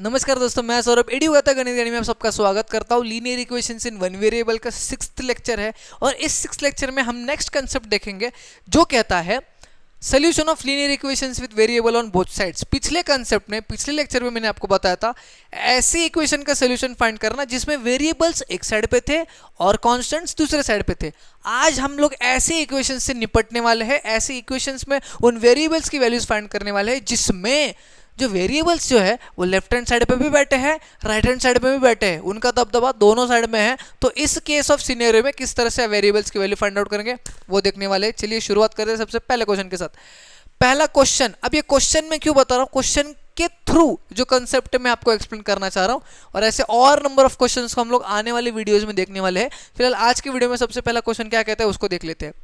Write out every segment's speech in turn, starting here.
नमस्कार दोस्तों, मैं सौरभ एडी हुआ था गणित यानी में आप सबका स्वागत करता हूँ। Linear equations in one variable का 6th लेक्चर है और इस 6th लेक्चर में हम नेक्स्ट कंसेप्ट देखेंगे जो कहता है solution of linear equations with variable on both sides. पिछले कंसेप्ट में, पिछले लेक्चर में मैंने आपको बताया था ऐसी इक्वेशन का सोल्यूशन फाइंड करना जिसमें वेरिएबल्स एक साइड पे थे और कांस्टेंट्स दूसरे साइड पे थे। आज हम लोग ऐसे इक्वेशंस से निपटने वाले हैं, ऐसे इक्वेशंस में उन वेरिएबल्स की वैल्यूज फाइंड करने वाले हैं जिसमें जो वेरिएबल्स जो है वो लेफ्ट हैंड साइड पे भी बैठे हैं, राइट हैंड साइड पे भी बैठे हैं, उनका दबदबा दोनों साइड में है। तो इस केस ऑफ सिनेरियो में किस तरह से वेरिएबल्स की वैल्यू फाइंड आउट करेंगे वो देखने वाले हैं। चलिए शुरुआत करते हैं सबसे पहले क्वेश्चन के साथ। पहला क्वेश्चन, अब ये क्वेश्चन में क्यों बता रहा हूँ, क्वेश्चन के थ्रू जो कंसेप्ट मैं आपको एक्सप्लेन करना चाह रहा हूँ और ऐसे और नंबर ऑफ क्वेश्चंस को हम लोग आने वाली वीडियोज में देखने वाले हैं। फिलहाल आज की वीडियो में सबसे पहला क्वेश्चन क्या कहता है उसको देख लेते हैं।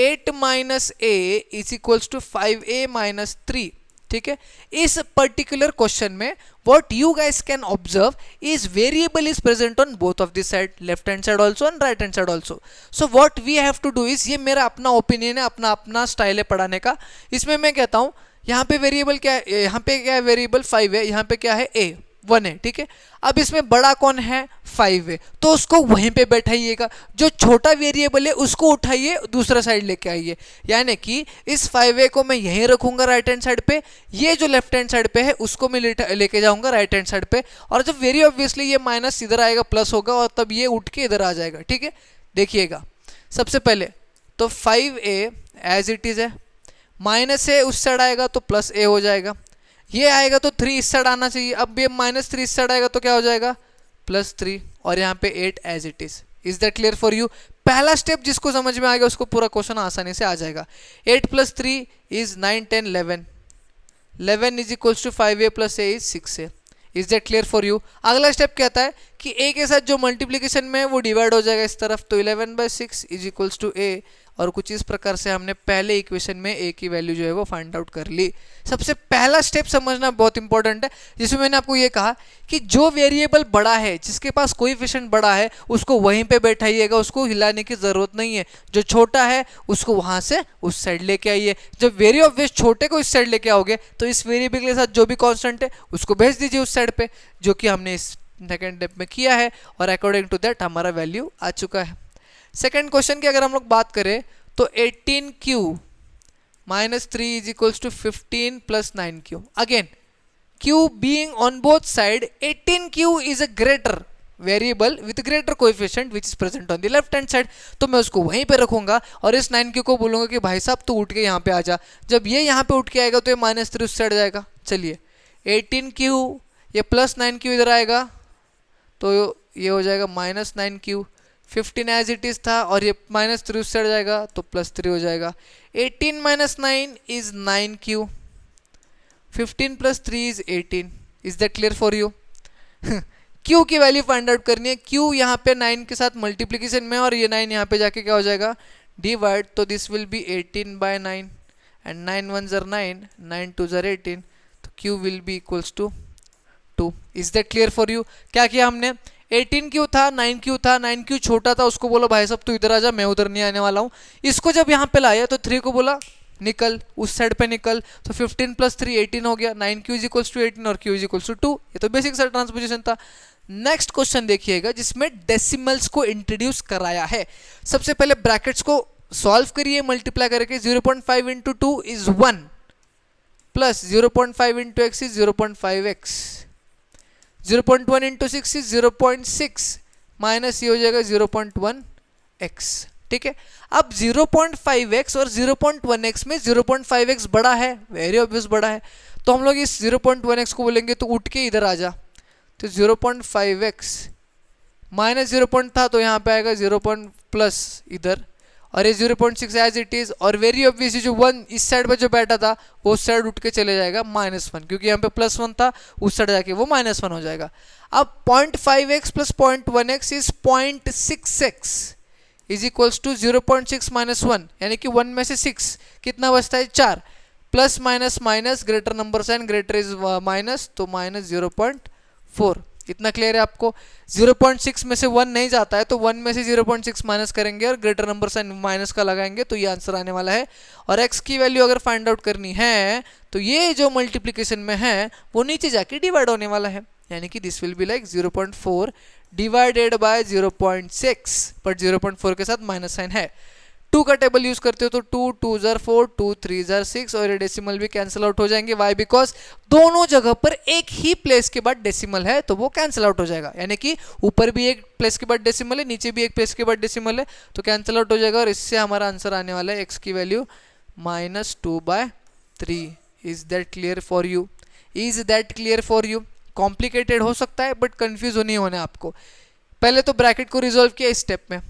8 minus a is equals to 5a minus 3। ठीक है, इस पर्टिकुलर क्वेश्चन में what you guys can observe is variable is present on both of this side, left hand side also and right hand side also. So what we have to do is, ये मेरा अपना opinion है, अपना अपना style है पढ़ाने का। इसमें मैं कहता हूं यहाँ पे वेरिएबल क्या है, यहाँ पे क्या है वेरिएबल 5 है, यहाँ पे क्या है a 1 है। ठीक है, अब इसमें बड़ा कौन है 5 है, तो उसको वहीं पे बैठाइएगा। जो छोटा वेरिएबल है उसको उठाइए दूसरा साइड लेके आइए, यानी कि इस 5a को मैं यहीं रखूंगा राइट हैंड साइड पे, ये जो लेफ्ट हैंड साइड पे है उसको मैं लेके जाऊंगा राइट हैंड साइड पे। और जब वेरी ऑब्वियसली ये माइनस इधर आएगा प्लस होगा और तब ये उठ के इधर आ जाएगा। ठीक है, देखिएगा सबसे पहले तो 5a एज इट इज है, माइनस ए उस साइड आएगा तो प्लस ए हो जाएगा, ये आएगा तो 3 इस साइड आना चाहिए, अब ये माइनस 3 इस साइड आएगा तो क्या हो जाएगा प्लस 3 और यहाँ पे 8 as it is that clear for you. पहला स्टेप जिसको समझ में आ गया उसको पूरा क्वेश्चन आसानी से आ जाएगा। 8 plus 3 is 9 10 11, 11 is equals to 5a plus a is 6a। Is that clear for you. अगला स्टेप कहता है कि a के साथ जो मल्टीप्लीकेशन में है वो डिवाइड हो जाएगा इस तरफ, तो 11/6 इज इक्वल्स टू a, और कुछ इस प्रकार से हमने पहले इक्वेशन में a की वैल्यू जो है वो फाइंड आउट कर ली। सबसे पहला स्टेप समझना बहुत इंपॉर्टेंट है, जिसमें मैंने आपको ये कहा कि जो वेरिएबल बड़ा है, जिसके पास कोएफिशिएंट बड़ा है, उसको वहीं पे बैठाइएगा, उसको हिलाने की जरूरत नहीं है। जो छोटा है उसको वहां से उस साइड लेके आइए। जब वेरी ऑब्वियस छोटे को इस साइड लेके आओगे तो इस वेरिएबल के साथ जो भी कांस्टेंट है उसको भेज दीजिए उस साइड पे, जो कि हमने इस सेकेंड स्टेप में किया है और अकॉर्डिंग टू दैट हमारा वैल्यू आ चुका है। सेकेंड क्वेश्चन की अगर हम लोग बात करें तो 18q minus 3 is equals to 15 plus 9q। Again q being on both side, 18q is a greater variable with greater coefficient which is present on the left hand side, तो मैं उसको वहीं पे रखूंगा और इस 9q को बोलूंगा कि भाई साहब तू उठ के यहाँ पे आ जा। जब ये यहाँ पे उठ के आएगा तो ये माइनस 3 उस साइड जाएगा। चलिए 18q ये प्लस 9q इधर आएगा तो ये हो जाएगा minus 9q, 15 as it is था और ये माइनस 3 उस साइड जाएगा तो प्लस 3 हो जाएगा। 18 minus 9 is 9q, 15 plus 3 is 18। Is that clear for you. q की वैल्यू फाइंड आउट करनी है। q यहाँ पे 9 के साथ मल्टीप्लीकेशन में और ये 9 यहाँ पे जाके क्या हो जाएगा डिवाइड, तो दिस विल बी 18/9 एंड 9 1 ज़र 9, 9 2 ज़र 18, तो q will be equals to 2। Is that clear for you. क्या किया हमने, 18q था, 9q था, 9q छोटा था, उसको बोला भाई साहब तू इधर आ जा, मैं उधर नहीं आने वाला हूँ। इसको जब यहाँ पे लाया तो 3 को बोला निकल उस साइड पे निकल, तो 15 प्लस 3 18 हो गया, 9q इज इक्वल्स टू 18 और q इज इक्वल्स टू 2। ये तो बेसिक सा ट्रांसपोजिशन था। नेक्स्ट क्वेश्चन देखिएगा जिसमें डेसिमल्स को इंट्रोड्यूस कराया है। सबसे पहले ब्रैकेट्स को सॉल्व करिए मल्टीप्लाई करके। 0.5 into 2 is 1 plus 0.5 into x is 0.5x, 0.1 into 6 is 0.6 minus ये हो जाएगा 0.1x। ठीक है, अब 0.5x और 0.1x में 0.5x बड़ा है, वेरी ऑब्वियस बड़ा है, तो हम लोग इस 0.1x को बोलेंगे तो उठ के इधर आ जा, तो 0.5x माइनस 0. था तो यहाँ पे आएगा 0. प्लस इधर और ये 0.6 एज इट इज, और वेरी ऑब्वियसली जो 1 इस साइड पे जो बैठा था वो उस साइड उठ के चले जाएगा -1, क्योंकि यहाँ पे +1 था, उस साइड जाके वो -1 हो जाएगा। अब 0.5x plus 0.1x is 0.6x is equals to 0.6 minus 1, यानी कि 1 में से 6 कितना बचता है 4, plus minus minus greater number sign, greater is minus, तो -0.4। इतना क्लियर है आपको? 0.6 में से 1 नहीं जाता है तो 1 में से 0.6 माइनस करेंगे और ग्रेटर नंबर साइन माइनस का लगाएंगे तो ये आंसर आने वाला है। और x की वैल्यू अगर फाइंड आउट करनी है तो ये जो मल्टीप्लिकेशन में है वो नीचे जाके डिवाइड होने वाला है, यानी कि this will be like 0.4 divided by 0.6, but 0.4 के साथ माइनस साइन है। 2 का टेबल यूज करते हो तो 2 2 जार 4, 2 3 जार 6 और ये डेसिमल भी कैंसिल आउट हो जाएंगे। वाई? बिकॉज दोनों जगह पर एक ही प्लेस के बाद डेसिमल है तो वो कैंसिल आउट हो जाएगा, यानी कि ऊपर भी एक प्लेस के बाद डेसिमल है, नीचे भी एक प्लेस के बाद डेसिमल है तो कैंसिल आउट हो जाएगा। और इससे हमारा आंसर आने वाला है x की value -2/3। Is that clear for you? Is that clear for you? Complicated हो सकता है बट कंफ्यूज नहीं होना आपको। पहले तो ब्रैकेट को रिजॉल्व किया इस स्टेप में।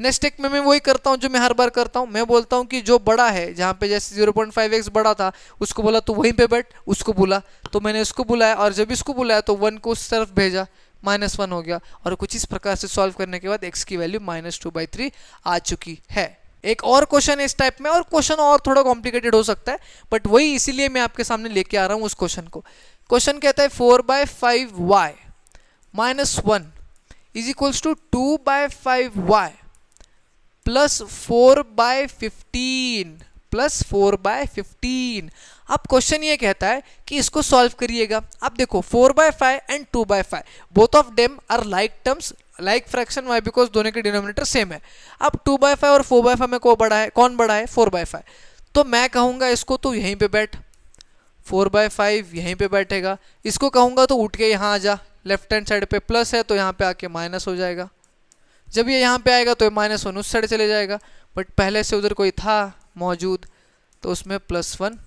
नेक्स्ट स्टेप में मैं वही करता हूँ जो मैं हर बार करता हूँ, मैं बोलता हूँ कि जो बड़ा है, जहाँ पे जैसे 0.5x बड़ा था उसको बोला तो वहीं पे बैठ, उसको बुला तो मैंने उसको बुलाया और जब इसको बुलाया तो 1 को उस तरफ भेजा, -1 हो गया। और कुछ इस प्रकार से सॉल्व करने के बाद x की वैल्यू -2/3 आ चुकी है। एक और क्वेश्चन है इस टाइप में, और क्वेश्चन और थोड़ा कॉम्प्लिकेटेड हो सकता है बट वही इसीलिए मैं आपके सामने लेके आ रहा हूँ उस क्वेश्चन को। क्वेश्चन कहता है 4/5y -1 is equals to 2/5y plus 4/15 plus 4/15। अब क्वेश्चन ये कहता है कि इसको सॉल्व करिएगा। अब देखो 4/5 and 2/5 both of them are like terms, like fraction. Why? Because दोनों के डिनोमिनेटर सेम है। अब 2/5 और 4/5 में कौन बड़ा है? 4/5। तो मैं कहूंगा इसको तो यहीं पे बैठ, 4/5 यहीं पे बैठेगा। इसको कहूंगा तो उठ के यहाँ आ जा, लेफ्ट हैंड साइड पे प्लस है तो यहाँ पे आके माइनस हो जाएगा। जब ये यहाँ पे आएगा तो -1 उस साइड चले जाएगा, बट पहले से उधर कोई था मौजूद तो उसमें +1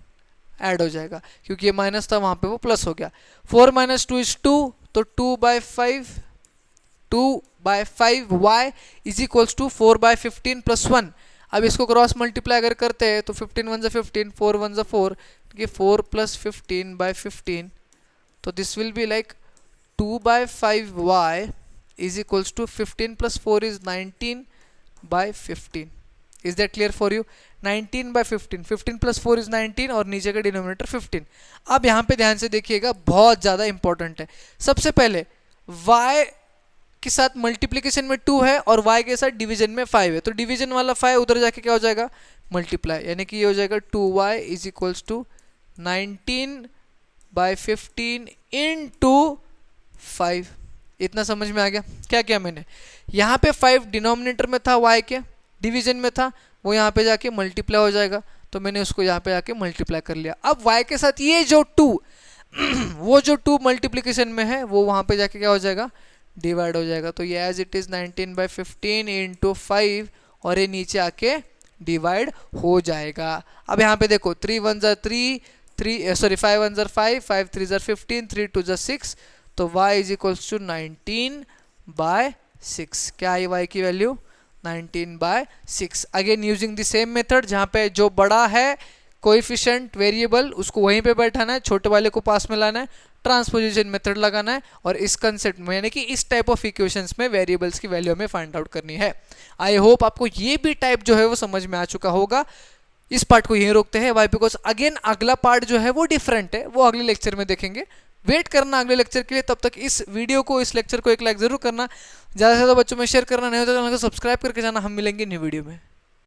ऐड हो जाएगा, क्योंकि ये माइनस था वहाँ पे वो प्लस हो गया। 4 - 2 = 2 तो 2/5y इज इक्वल्स टू 4/15 + 1। अब इसको क्रॉस मल्टीप्लाई अगर करते हैं तो 15 × 1 = 15, 4 × 1 = 4, 4 + 15/15 तो this will be like 2/5y is equals to 15 + 4 is 19/15। Is that clear for you? 19/15, 15 + 4 is 19 और नीचे का डिनोमिनेटर 15। अब यहाँ पे ध्यान से देखिएगा, बहुत ज़्यादा इंपॉर्टेंट है। सबसे पहले y के साथ मल्टीप्लीकेशन में 2 है और y के साथ डिवीजन में 5 है, तो डिवीजन वाला 5 उधर जाके क्या हो जाएगा? मल्टीप्लाई, यानी कि ये हो जाएगा 2y is equals to 19/15 into 5। इतना समझ में आ गया? क्या किया मैंने, यहाँ पे 5 डिनोमिनेटर में था, y के डिवीजन में था, वो यहाँ पे जाके मल्टीप्लाई हो जाएगा तो मैंने उसको यहाँ पे जाके मल्टीप्लाई कर लिया। अब y के साथ ये जो 2 वो जो 2 मल्टीप्लिकेशन में है वो वहाँ पे जाके क्या हो जाएगा? डिवाइड हो जाएगा। तो ये एज इट इज़ 19/15 into 5 और ये नीचे आके डिवाइड हो जाएगा। अब यहाँ पे देखो 3 × 1 = 3, 5 × 1 = 5, 5 × 3 = 15, 3 × 2 = 6 तो y इज इक्वल्स टू 19/6। क्या आई y की value? 19/6। Again using the same method, जहाँ पे जो बड़ा है कोएफिशिएंट वेरिएबल उसको वहीं पे बैठाना है, छोटे वाले को पास में लाना है, ट्रांसपोजिशन मेथड लगाना है और इस कंसेप्ट में यानी कि इस टाइप ऑफ इक्वेशंस में वेरिएबल्स की वैल्यू हमें फाइंड आउट करनी है। आई होप आपको ये भी टाइप जो है वो समझ में आ चुका होगा। इस पार्ट को यहीं रोकते हैं, वाई? बिकॉज अगेन अगला पार्ट जो है वो डिफरेंट है, वो अगले लेक्चर में देखेंगे। वेट करना अगले लेक्चर के लिए, तब तक इस वीडियो को, इस लेक्चर को एक लाइक जरूर करना, ज़्यादा से ज़्यादा बच्चों में शेयर करना, नहीं होता तो चैनल को सब्सक्राइब करके जाना। हम मिलेंगे न्यू वीडियो में।